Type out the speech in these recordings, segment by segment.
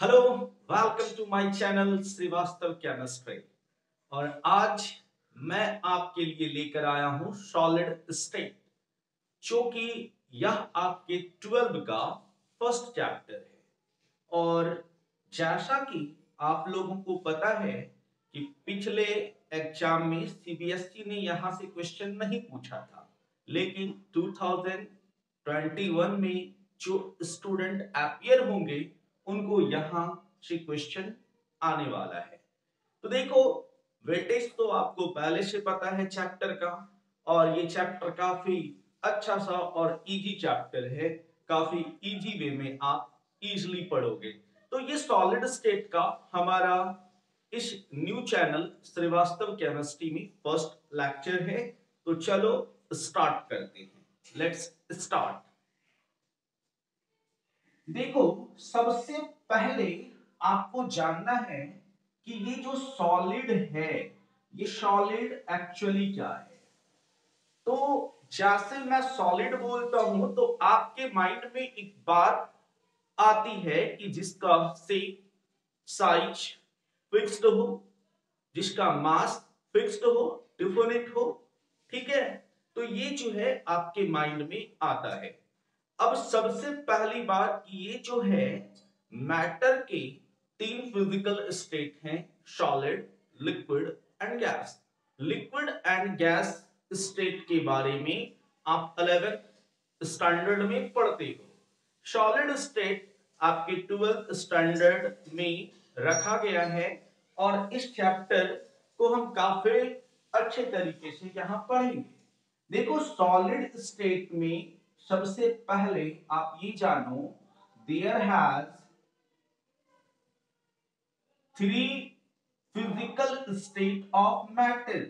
Hello, welcome to my channel Srivastava chemistry. और आज मैं आपके लिए लेकर आया हूं सॉलिड स्टेट, जो कि यह आपके 12 का फर्स्ट चैप्टर है। और जैसा कि आप लोगों को पता है कि पिछले एग्जाम में सीबीएसई ने यहां से क्वेश्चन नहीं पूछा था, लेकिन 2021 में जो स्टूडेंट अपियर होंगे उनको यहां से क्वेश्चन आने वाला है। तो देखो, वेटेज तो आपको पहले से पता है चैप्टर का, और ये चैप्टर काफी अच्छा सा और इजी चैप्टर है। काफी इजी वे में आप इजीली पढ़ोगे। तो ये सॉलिड स्टेट का हमारा इस न्यू चैनल श्रीवास्तव केमिस्ट्री में फर्स्ट लेक्चर है। तो चलो स्टार्ट करते हैं। Let's start. देखो, सबसे पहले आपको जानना है कि ये जो सॉलिड है, ये सॉलिड एक्चुअली क्या है। तो जैसे मैं सॉलिड बोलता हूं तो आपके माइंड में एक बात आती है कि जिसका शेप, साइज फिक्स्ड हो, जिसका मास फिक्स्ड हो, डिफिनिट हो। ठीक है, तो ये जो है आपके माइंड में आता है। अब सबसे पहली बात, ये जो है मैटर के तीन फिजिकल स्टेट हैं, solid, liquid and gas. Liquid and gas state के बारे में आप 11th स्टैंडर्ड में पढ़ते हो। सॉलिड स्टेट आपके 12th स्टैंडर्ड में रखा गया है, और इस चैप्टर को हम काफी अच्छे तरीके से यहां पढ़ेंगे। देखो, सॉलिड स्टेट में सबसे पहले आप ये जानो, there has three physical state of matter.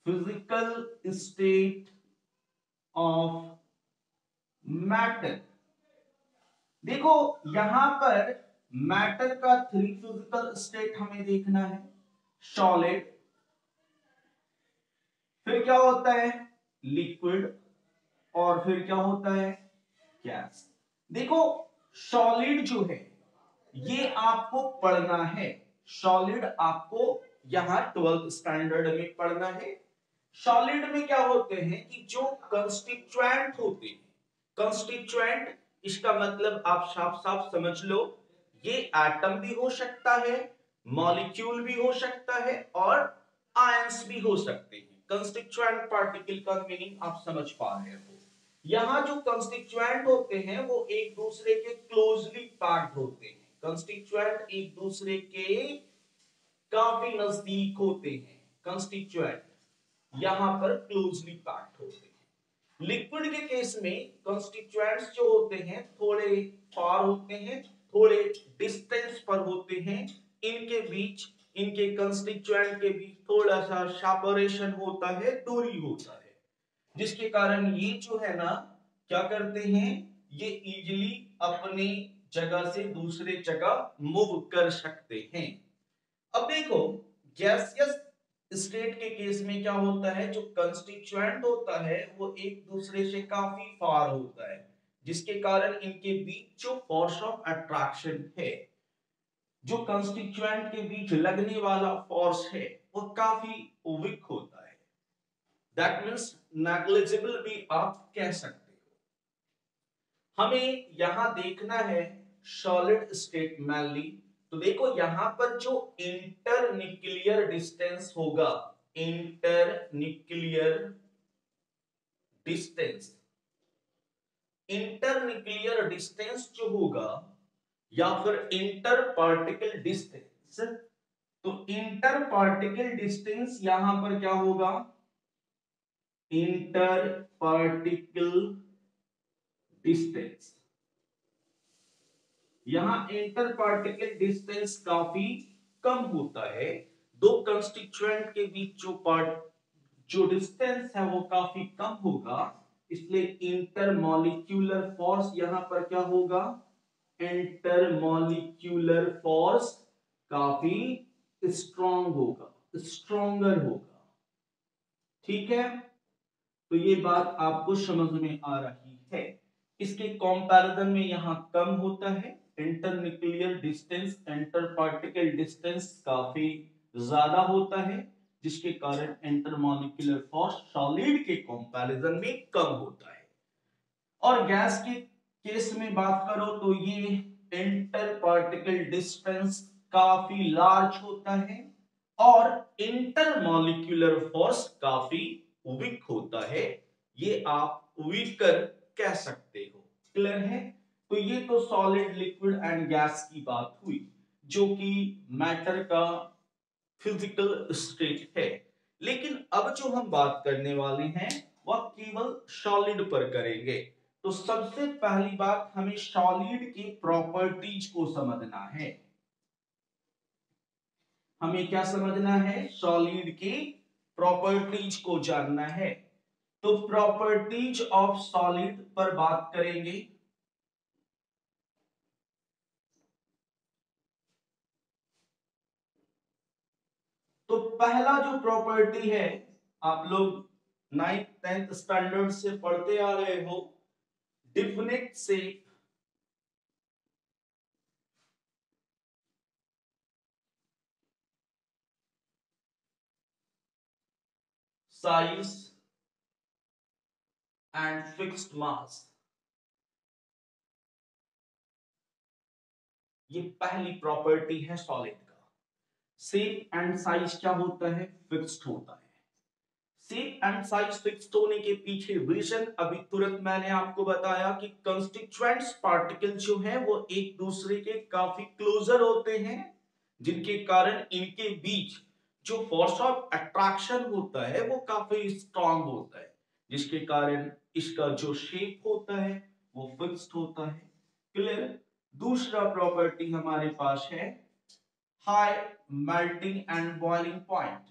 Physical state of matter. देखो, यहां पर मैटर का थ्री फिजिकल स्टेट हमें देखना है। सॉलिड, फिर क्या होता है लिक्विड, और फिर क्या होता है गैस। देखो, सॉलिड जो है ये आपको पढ़ना है। सॉलिड आपको यहां 12th स्टैंडर्ड में पढ़ना है। सॉलिड में क्या होते हैं कि जो कंस्टिट्यूएंट होते हैं, कंस्टिट्यूएंट इसका मतलब आप साफ साफ समझ लो, ये एटम भी हो सकता है, मॉलिक्यूल भी हो सकता है, और आयंस भी हो सकते हैं। कंस्टिट्यूएंट पार्टिकल का मीनिंग आप समझ पा रहे हो। यहां जो कंस्टिट्यूएंट होते हैं वो एक दूसरे के क्लोजली पैक्ड होते हैं। कंस्टिट्यूएंट एक दूसरे के काफी नजदीक होते हैं। कंस्टिट्यूएंट यहां पर क्लोजली पैक्ड होते हैं। लिक्विड के केस में कंस्टिट्यूएंट्स जो होते हैं थोड़े फार होते हैं, थोड़े डिस्टेंस पर होते हैं। इनके बीच, इनके कंस्टिट्यूएंट के बीच थोड़ा सा सेपरेशन होता है, दूरी होता है, जिसके कारण ये जो है ना क्या करते हैं, ये इजीली अपनी जगह से दूसरे जगह मूव कर सकते हैं। अब देखो, गैसियस स्टेट के केस में क्या होता है, जो कंस्टिट्यूएंट होता है वो एक दूसरे से काफी फार होता है, जिसके कारण इनके बीच जो फोर्स ऑफ अट्रैक्शन है, जो कंस्टिट्यूएंट के बीच लगने वाला फोर्स है, वो काफी वीक होता है। दैट मींस नेग्लिजिबल भी आप कह सकते हो। हमें यहां देखना है सॉलिड स्टेट मैनली। तो देखो, यहां पर जो इंटरन्यूक्लियर डिस्टेंस होगा, इंटरन्यूक्लियर डिस्टेंस, इंटरन्यूक्लियर डिस्टेंस जो होगा, या फिर इंटर पार्टिकल डिस्टेंस, तो इंटर पार्टिकल डिस्टेंस यहां पर क्या होगा, इंटर पार्टिकल डिस्टेंस। यहां इंटर पार्टिकल डिस्टेंस काफी कम होता है। दो कंस्टिट्यूएंट के बीच जो डिस्टेंस है वो काफी कम होगा, इसलिए इंटरमॉलिक्यूलर फोर्स यहां पर क्या होगा, इंटरमॉलिक्यूलर फोर्स काफी स्ट्रॉन्ग होगा, स्ट्रॉन्गर होगा। ठीक है, तो ये बात आपको समझ में आ रही है। इसके कंपैरिजन में यहां कम होता है, internuclear distance, inter particle distance काफी ज्यादा होता है, जिसके कारण इंटरमॉलिक्यूलर फोर्स सॉलिड के कंपैरिजन में कम होता है। और गैस के केस में बात करो तो ये इंटर पार्टिकल डिस्टेंस काफी लार्ज होता है और इंटरमॉलिक्यूलर फोर्स काफी वीक होता है। ये आप वीकर कह सकते हो। क्लियर है? तो ये तो सॉलिड, लिक्विड एंड गैस की बात हुई, जो कि मैटर का फिजिकल स्टेट है। लेकिन अब जो हम बात करने वाले हैं वह केवल सॉलिड पर करेंगे। तो सबसे पहली बात, हमें सॉलिड की प्रॉपर्टीज को समझना है। हमें क्या समझना है? सॉलिड की प्रॉपर्टीज को जानना है। तो प्रॉपर्टीज ऑफ सॉलिड पर बात करेंगे। तो पहला जो प्रॉपर्टी है, आप लोग 9th 10th स्टैंडर्ड से पढ़ते आ रहे हो, definite shape, size and fixed mass. ये पहली प्रॉपर्टी है सॉलिड का। शेप एंड साइज क्या होता है? फिक्स्ड होता है। शेप एंड साइज फिक्स्ड होने के पीछे रीजन अभी तुरंत मैंने आपको बताया कि कंस्टिट्यूएंट्स पार्टिकल जो है वो एक दूसरे के काफी क्लोजर होते हैं, जिनके कारण इनके बीच जो फोर्स ऑफ अट्रैक्शन होता है वो काफी स्ट्रांग होता है, जिसके कारण इसका जो शेप होता है वो फिक्स्ड होता है। क्लियर? दूसरा प्रॉपर्टी हमारे पास है high melting and boiling point.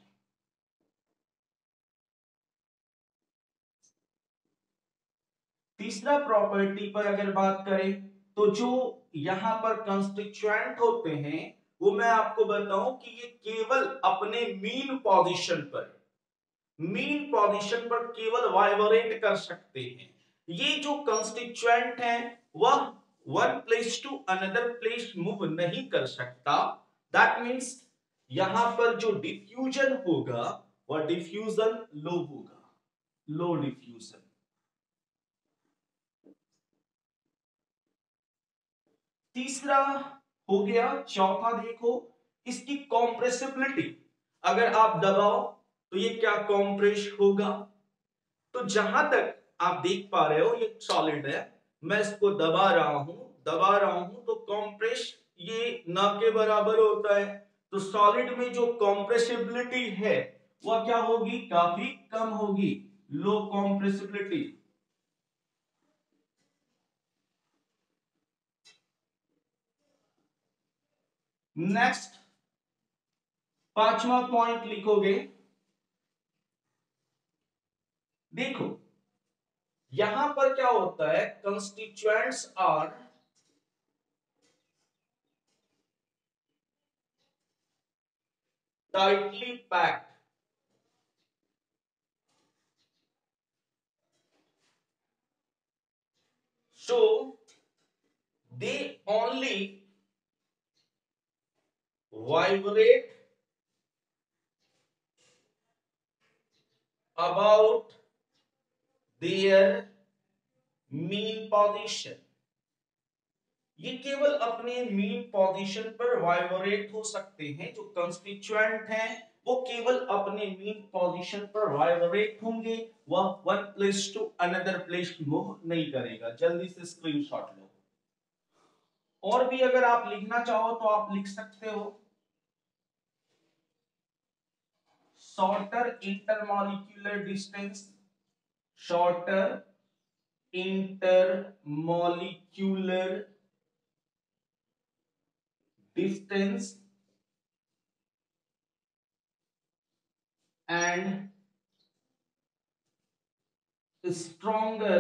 तीसरा प्रॉपर्टी पर अगर बात करें तो जो यहां पर कंस्टिट्यूएंट होते हैं वो मैं आपको बताऊं कि ये केवल अपने मीन पोजीशन पर केवल वाइब्रेट कर सकते हैं। ये जो कंस्टिट्यूएंट है वह one place to another place move नहीं कर सकता। दैट मींस यहां पर जो डिफ्यूजन होगा वह डिफ्यूजन लो होगा, लो डिफ्यूजन। तीसरा हो गया। चौथा देखो, इसकी कॉम्प्रेसिबिलिटी। अगर आप दबाओ तो ये क्या कॉम्प्रेस होगा। तो जहां तक आप देख पा रहे हो ये सॉलिड है, मैं इसको दबा रहा हूं तो कॉम्प्रेस ये ना के बराबर होता है। तो सॉलिड में जो कॉम्प्रेसिबिलिटी है वह क्या होगी? काफी कम होगी, लो कॉम्प्रेसिबिलिटी। नेक्स्ट, पांचवा पॉइंट लिखोगे। देखो यहां पर क्या होता है, constituents are tightly packed, so they only vibrate about their mean position। ये केवल अपने मीन पोजीशन पर वाइब्रेट हो सकते हैं। जो कंस्टिट्यूएंट हैं वो केवल अपने मीन पोजीशन पर वाइब्रेट होंगे, वह one place to another place move नहीं करेगा। जल्दी से स्क्रीनशॉट लो। और भी अगर आप लिखना चाहो तो आप लिख सकते हो। Shorter intermolecular distance, shorter intermolecular distance and stronger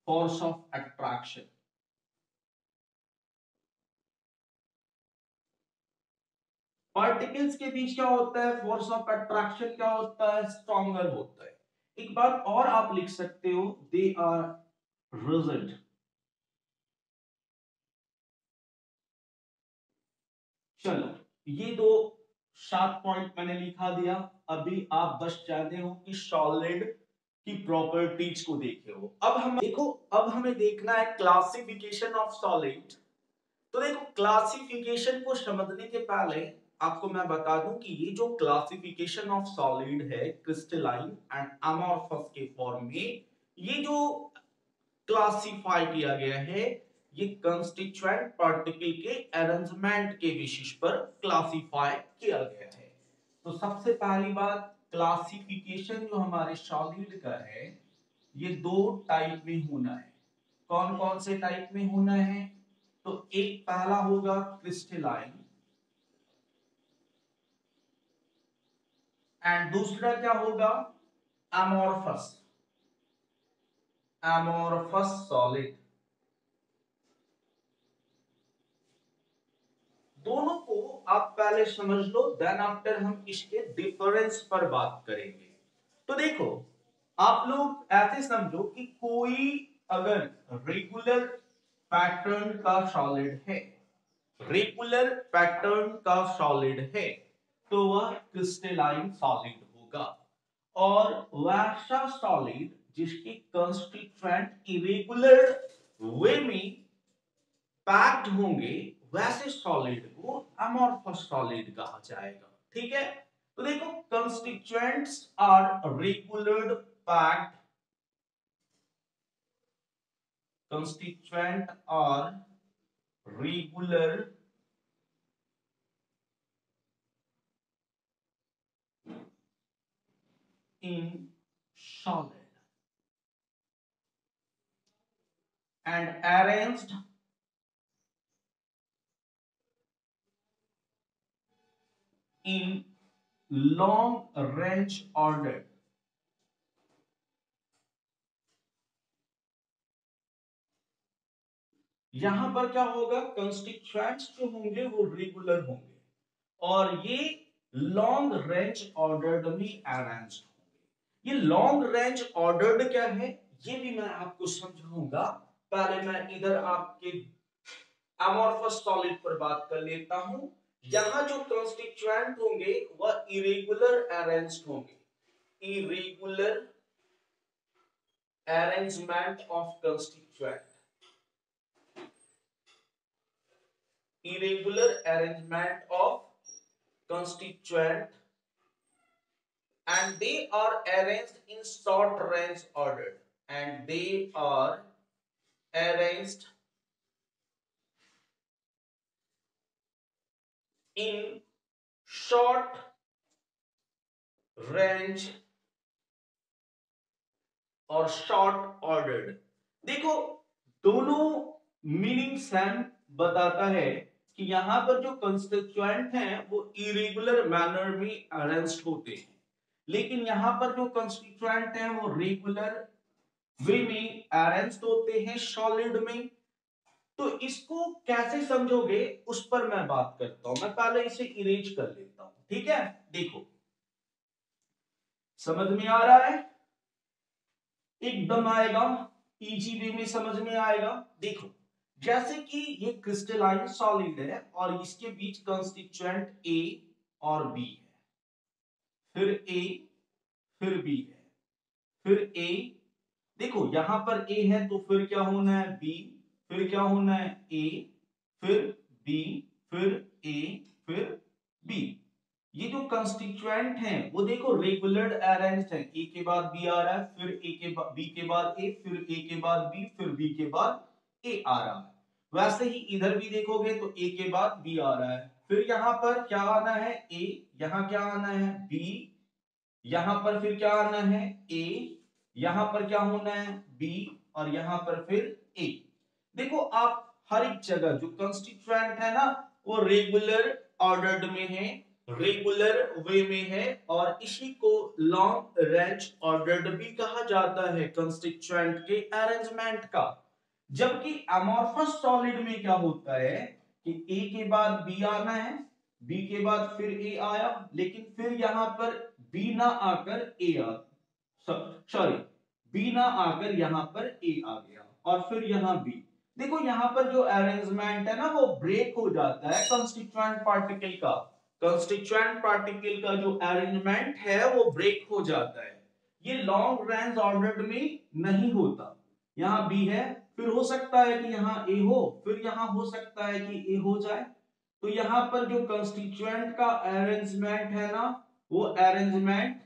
force of attraction। Particles के बीच क्या होता है? फोर्स ऑफ अट्रैक्शन क्या होता है? स्ट्रॉन्गर होता है। एक बात और आप लिख सकते हो, दे आर रिजिड। चलो ये दो 7 पॉइंट मैंने लिखा दिया। अभी आप बस जानते हो कि सॉलिड की प्रॉपर्टीज को देखे हो। अब हम देखो, अब हमें देखना है क्लासिफिकेशन ऑफ सॉलिड। तो देखो, क्लासिफिकेशन को समझने के पहले आपको मैं बता दूं कि ये जो क्लासिफिकेशन ऑफ सॉलिड है क्रिस्टलाइन एंड अमॉर्फस के फॉर्म में, ये जो क्लासिफाई किया गया है, ये कंस्टिट्यूएंट पार्टिकल के अरेंजमेंट के बेसिस पर क्लासिफाई किया गया है। तो सबसे पहली बात, क्लासिफिकेशन जो हमारे सॉलिड का है, ये दो टाइप में होना है। कौन कौन से टाइप में होना है? तो एक पहला होगा क्रिस्टलाइन एंड दूसरा क्या होगा? अमॉर्फस। Amorphous solid. दोनों को आप पहले समझ लो, देन आफ्टर हम इसके डिफरेंस पर बात करेंगे। तो देखो, आप लोग ऐसे समझो कि कोई अगर रेगुलर पैटर्न का सॉलिड है, रेगुलर पैटर्न का सॉलिड है, तो वह क्रिस्टलाइन सॉलिड होगा। और वैसा सॉलिड जिसकी कंस्टिट्यूएंट इरेगुलर वे में पैक्ड होंगे, वैसे सॉलिड को अमॉर्फस सॉलिड कहा जाएगा। ठीक है, तो देखो, constituents are regular packed, constituent are regular in solid and arranged in long range order. यहां पर क्या होगा? कंस्टिट्यूएंट्स जो होंगे वो रेगुलर होंगे और ये लॉन्ग रेंज ऑर्डर्ड में अरेंज होंगे। ये लॉन्ग रेंज ऑर्डर्ड क्या है, ये भी मैं आपको समझाऊंगा। पहले मैं इधर आपके अमॉर्फस सॉलिड पर बात कर लेता हूं। यहां जो कंस्टिट्यूएंट होंगे वह इरेगुलर अरेंज्ड होंगे। irregular arrangement of constituent, irregular arrangement of constituent, and they are arranged in short range order, and they are arranged in short range और शॉर्ट ऑर्डर्ड। देखो, दोनों मीनिंग सेम बताता है कि यहां पर जो कंस्टिट्यूएंट हैं वो इरेगुलर मैनर में अरेंज्ड होते हैं, लेकिन यहां पर जो कंस्टिट्यूएंट हैं वो रेगुलर वे में अरेंज्ड होते हैं सॉलिड में। तो इसको कैसे समझोगे उस पर मैं बात करता हूं। मैं पहले इसे इरेज कर लेता हूं, ठीक है? देखो, समझ में आ रहा है? एकदम आएगा, इजी वे में समझ में आएगा। देखो, जैसे कि ये क्रिस्टलाइन सॉलिड है और इसके बीच कंस्टिट्यूएंट ए और बी है, फिर ए, फिर बी है, फिर ए। देखो, यहां पर ए है तो फिर क्या होना है? बी, फिर क्या होना है? ए, फिर बी, फिर ए, फिर बी। ये जो कंस्टिट्यूएंट हैं वो देखो रेगुलर अरेंज्ड है। ए के बाद बी आ रहा है, फिर ए के बाद बी के बाद ए, फिर ए के बाद बी, फिर बी के बाद ए आ रहा है। वैसे ही इधर भी देखोगे तो ए के बाद बी आ रहा है, फिर यहां पर क्या आना है? ए, यहां क्या आना है? बी, यहां पर फिर क्या आना है? ए, यहां पर क्या होना है? बी, और यहां पर फिर ए। देखो, आप हर एक जगह जो कंस्टिट्यूएंट है ना वो रेगुलर ऑर्डर्ड में है, रेगुलर वे में है, और इसी को लॉन्ग रेंज ऑर्डर्ड भी कहा जाता है कंस्टिट्यूएंट के अरेंजमेंट का। जबकि अमॉर्फस सॉलिड में क्या होता है कि ए के बाद बी आना है, बी के बाद फिर ए आया, लेकिन फिर यहां पर बी ना आकर ए आ, सॉरी, बी ना आकर यहां पर ए आ गया, और फिर यहां बी। देखो यहां पर जो अरेंजमेंट है ना वो ब्रेक हो जाता है कंस्टिट्यूएंट पार्टिकल का। कंस्टिट्यूएंट पार्टिकल का जो अरेंजमेंट है वो ब्रेक हो जाता है। ये लॉन्ग रेंज ऑर्डर्ड में नहीं होता। यहाँ बी है, फिर हो सकता है कि यहाँ ए हो, फिर यहाँ हो सकता है कि ए हो जाए। तो यहाँ पर जो कंस्टिट्यूएंट का अरेंजमेंट है ना वो अरेंजमेंट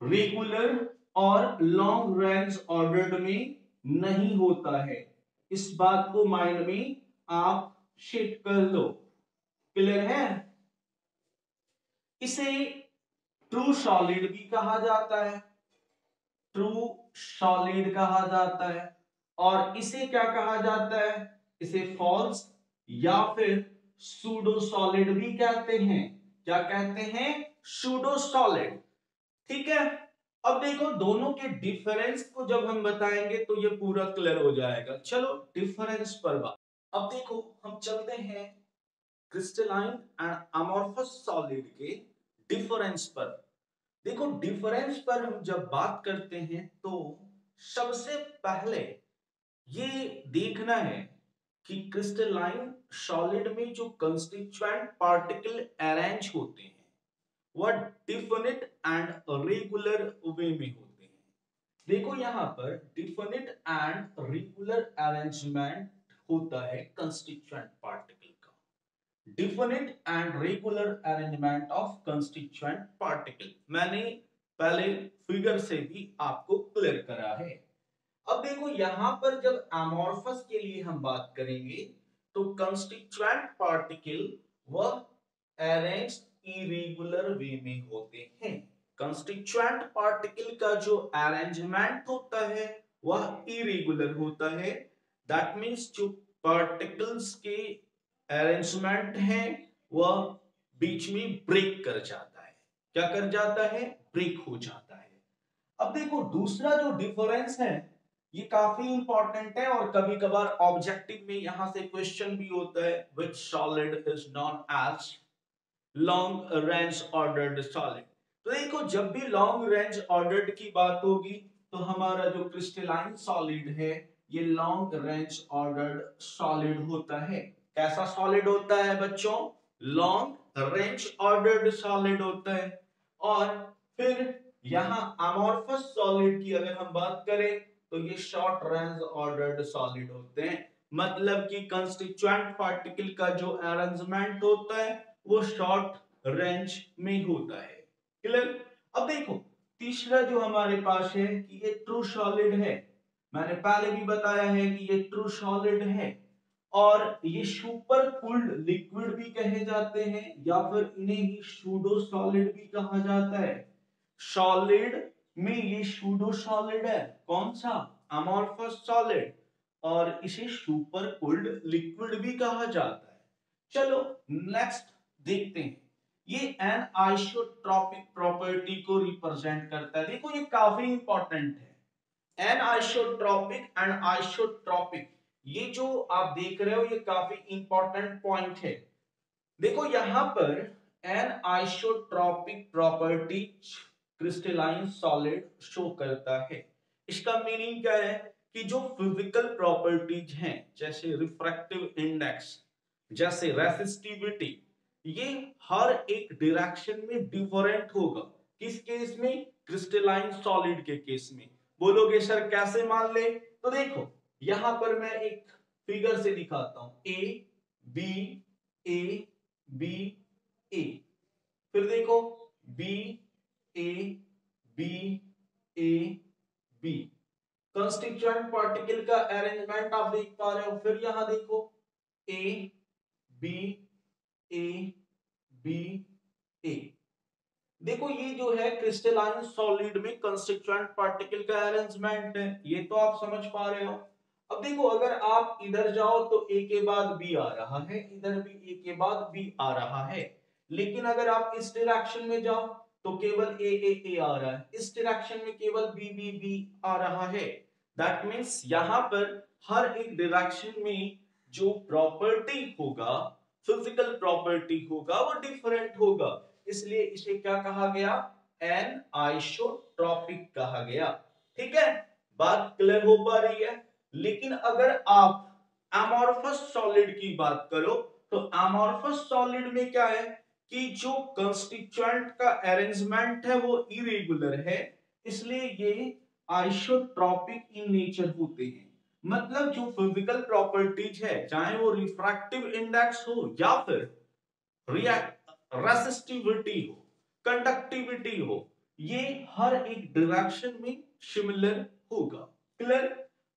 रेगुलर और लॉन्ग रेंज ऑर्डर्ड में नहीं होता है। इस बात को माइंड में आप शिफ्ट कर लो। क्लियर है? इसे ट्रू सॉलिड भी कहा जाता है, ट्रू सॉलिड कहा जाता है। और इसे क्या कहा जाता है? इसे फॉल्स या फिर सूडो सॉलिड भी कहते हैं। क्या कहते हैं? Pseudo solid. ठीक है, अब देखो दोनों के डिफरेंस को जब हम बताएंगे तो ये पूरा क्लियर हो जाएगा। चलो डिफरेंस पर बात। अब देखो हम चलते हैं क्रिस्टलाइन एंड अमॉर्फस सॉलिड के डिफरेंस पर। देखो डिफरेंस पर हम जब बात करते हैं तो सबसे पहले ये देखना है कि क्रिस्टलाइन सॉलिड में जो कंस्टिट्यूएंट पार्टिकल अरेंज होते हैं वह डिफिनिट एंड रेगुलर वे में होते हैं। देखो यहां पर डिफिनिट एंड रेगुलर अरेंजमेंट होता है कंस्टिट्यूएंट पार्टिकल का। Definite and regular arrangement of constituent particle मैंने पहले फिगर से भी आपको क्लियर करा है। अब देखो यहां पर जब अमॉर्फस के लिए हम बात करेंगे तो कंस्टिट्यूएंट पार्टिकल वह अरेंज इरेगुलर वे में होते हैं। कंस्टिट्यूएंट पार्टिकल का जो अरेंजमेंट होता है वह इरेगुलर होता है। दैट मींस जो पार्टिकल्स के अरेंजमेंट है वह बीच में ब्रेक कर जाता है। क्या कर जाता है? ब्रेक हो जाता है। अब देखो दूसरा जो डिफरेंस है ये काफी इंपॉर्टेंट है और कभी कभार ऑब्जेक्टिव में यहां से क्वेश्चन भी होता है which solid is known as long range ordered solid. तो देखो जब भी लॉन्ग रेंज ऑर्डर्ड की बात होगी तो हमारा जो क्रिस्टलाइन सॉलिड है ये लॉन्ग रेंज ऑर्डर्ड सॉलिड होता है। कैसा सॉलिड होता है बच्चों? लॉन्ग रेंज ऑर्डर्ड सॉलिड होता है। और फिर यहां अमॉर्फस सॉलिड की अगर हम बात करें तो ये शॉर्ट रेंज ऑर्डर्ड सॉलिड होते हैं। मतलब कि कंस्टिट्यूएंट पार्टिकल का जो अरेंजमेंट होता है वो शॉर्ट रेंज में होता है। क्लियर? अब देखो तीसरा जो हमारे पास है कि ये ट्रू सॉलिड है। मैंने पहले भी बताया है कि ये ट्रू सॉलिड है और ये सुपर कूल्ड लिक्विड भी कहे जाते हैं या फिर इन्हें ही सूडो सॉलिड भी कहा जाता है। सॉलिड में ये सूडो सॉलिड है। कौन सा? Amorphous solid. और इसे सुपर कूल्ड लिक्विड भी कहा जाता है। चलो नेक्स्ट देखते हैं। ये एन आइसोट्रॉपिक प्रॉपर्टी को रिप्रेजेंट करता है। देखो ये काफी इंपॉर्टेंट है। एन आइसोट्रॉपिक एंड आइसोट्रॉपिक ये जो आप देख रहे हो ये काफी इंपॉर्टेंट पॉइंट है। देखो यहां पर an isotropic property crystalline solid show करता है। इसका मीनिंग क्या है कि जो फिजिकल प्रॉपर्टीज हैं जैसे रिफ्रैक्टिव इंडेक्स, जैसे रेसिस्टिविटी, ये हर एक डायरेक्शन में डिफरेंट होगा। किस केस में? क्रिस्टलाइन सॉलिड के केस में। बोलोगे सर कैसे मान ले? तो देखो यहां पर मैं एक फिगर से दिखाता हूं। ए बी ए बी ए, फिर देखो B A B A B. Constituent particle का अरेंजमेंट आप देख पा रहे हो। फिर यहां देखो ए बी ए बी ए। देखो ये जो है क्रिस्टलाइन सॉलिड में कंस्टिट्यूएंट पार्टिकल का अरेंजमेंट है। ये तो आप समझ पा रहे हो। अब देखो अगर आप इधर जाओ तो ए के बाद बी आ रहा है, इधर भी ए के बाद बी आ रहा है। लेकिन अगर आप इस डायरेक्शन में जाओ तो केवल ए आ रहा है। इस डायरेक्शन में केवल बी आ रहा है। दैट मींस यहां पर हर एक डायरेक्शन में जो प्रॉपर्टी होगा, फिजिकल प्रॉपर्टी होगा, वो डिफरेंट होगा। इसलिए इसे क्या कहा गया? एन आइसोट्रॉपिक कहा गया। ठीक है, बात क्लियर हो पा रही है। लेकिन अगर आप अमॉर्फस सॉलिड की बात करो तो अमॉर्फस सॉलिड में क्या है कि जो कंस्टिट्यूएंट का अरेंजमेंट है वो इरेगुलर है, इसलिए ये आइसोट्रॉपिक इन नेचर होते हैं। मतलब जो फिजिकल प्रॉपर्टीज है, चाहे वो रिफ्रैक्टिव इंडेक्स हो या फिर रेसिस्टिविटी हो, कंडक्टिविटी हो, ये हर एक डायरेक्शन में सिमिलर होगा। क्लियर?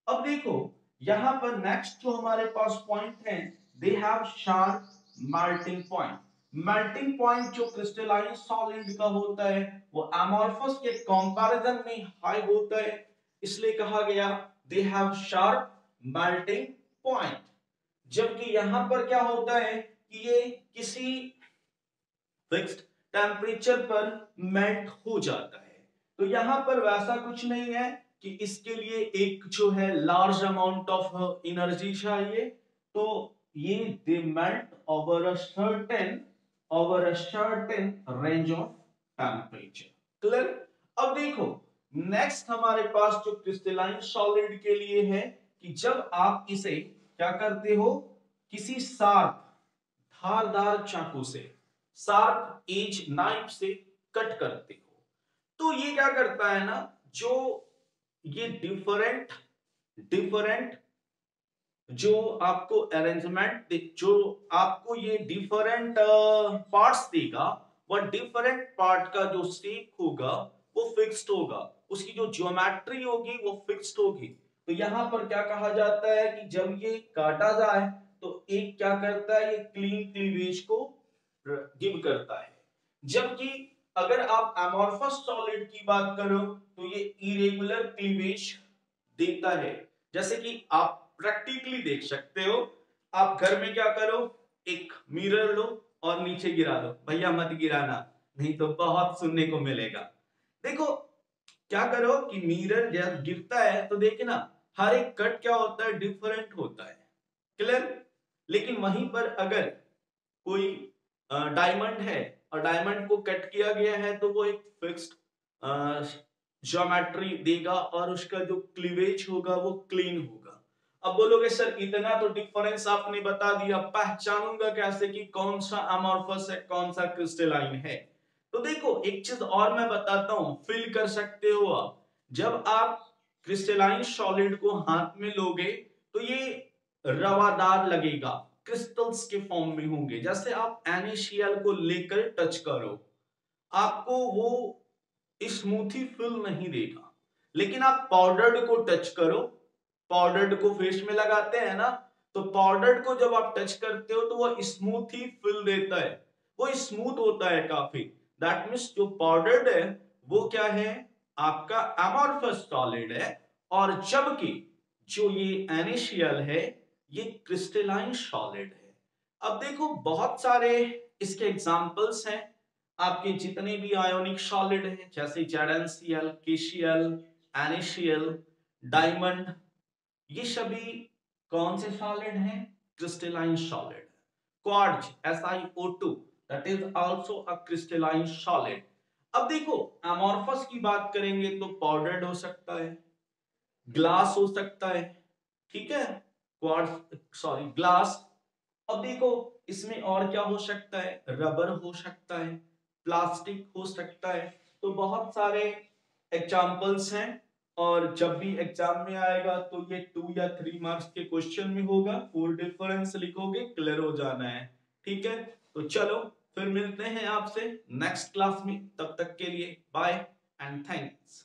अब देखो यहां पर नेक्स्ट जो हमारे पास पॉइंट है, they have sharp melting point. Melting point जो क्रिस्टलाइन सॉलिड का होता है वो अमॉर्फस के कंपैरिजन में हाई होता है, इसलिए कहा गया they have sharp melting point. जबकि यहां पर क्या होता है कि ये किसी फिक्स्ड टेम्परेचर पर मेल्ट हो जाता है। तो यहां पर वैसा कुछ नहीं है कि इसके लिए एक जो है लार्ज अमाउंट ऑफ एनर्जी चाहिए, तो ये they melt over a certain range of temperature. Clear? अब देखो नेक्स्ट हमारे पास जो क्रिस्टलाइन सॉलिड के लिए है कि जब आप इसे क्या करते हो, किसी शार्प धारदार चाकू से, शार्प एज नाइफ से कट करते हो, तो ये क्या करता है ना, जो ये डिफरेंट डिफरेंट जो आपको अरेंजमेंट, जो आपको ये डिफरेंट पार्ट्स देगा, वह डिफरेंट पार्ट का जो शेप होगा वो फिक्स्ड होगा, उसकी जो ज्योमेट्री होगी वो फिक्स्ड होगी। तो यहां पर क्या कहा जाता है कि जब ये काटा जाए तो एक क्या करता है, ये क्लीन क्लीवेज को गिव करता है। जबकि अगर आप अमॉर्फस सॉलिड की बात करो तो ये इरेगुलर क्लीवेज देता है। जैसे कि आप प्रैक्टिकली देख सकते हो, आप घर में क्या करो, एक मिरर लो और नीचे गिरा दो, भैया मत गिराना नहीं तो बहुत सुनने को मिलेगा। देखो क्या करो कि मिरर जब गिरता है तो देखे ना, हर एक कट क्या होता है, डिफरेंट होता है। क्लियर? लेकिन वहीं पर अगर कोई डायमंड है और डायमंड को कट किया गया है तो वो एक फिक्स्ड ज्योमेट्री देगा और उसका जो क्लीवेज होगा वो क्लीन होगा। अब बोलोगे सर इतना तो डिफरेंस आपने बता दिया, पहचानूंगा कैसे कि कौन सा अमॉर्फस है कौन सा क्रिस्टलाइन है? तो देखो एक चीज और मैं बताता हूं, फील कर सकते हो आप, जब आप क्रिस्टलाइन सॉलिड को हाथ में लोगे तो ये रवादार लगेगा, क्रिस्टल्स के फॉर्म में होंगे। जैसे आप NaCl को लेकर टच करो, आपको वो स्मूथी फील नहीं देगा। लेकिन आप पाउडर्ड को टच करो, पाउडर्ड को फेस में लगाते हैं ना, तो पाउडर्ड को जब आप टच करते हो तो वो स्मूथी फील देता है, वो स्मूथ होता है काफी। दैट मीन्स जो पाउडर्ड है वो क्या है, आपका अमॉर्फस सॉलिड है, और जबकि जो ये NaCl है ये क्रिस्टलाइन सॉलिड है। अब देखो बहुत सारे इसके एग्जांपल्स हैं, आपके जितने भी आयोनिक सॉलिड हैं जैसे ZnCl, KCl, NaCl, डायमंड, ये सभी कौन से सॉलिड हैं, crystalline solid. Quartz SiO2 that is also a crystalline solid. अब देखो अमॉर्फस की बात करेंगे तो पाउडर्ड हो सकता है, ग्लास हो सकता है, ठीक है, क्वार्ट्ज सॉरी ग्लास। अब देखो इसमें और क्या हो सकता है, रबर हो सकता है, प्लास्टिक हो सकता है। तो बहुत सारे एग्जांपल्स हैं, और जब भी एग्जाम में आएगा तो ये 2 या 3 मार्क्स के क्वेश्चन में होगा, 4 डिफरेंस लिखोगे, क्लियर हो जाना है। ठीक है, तो चलो फिर मिलते हैं आपसे नेक्स्ट क्लास में, तब तक के लिए बाय एंड थैंक्स।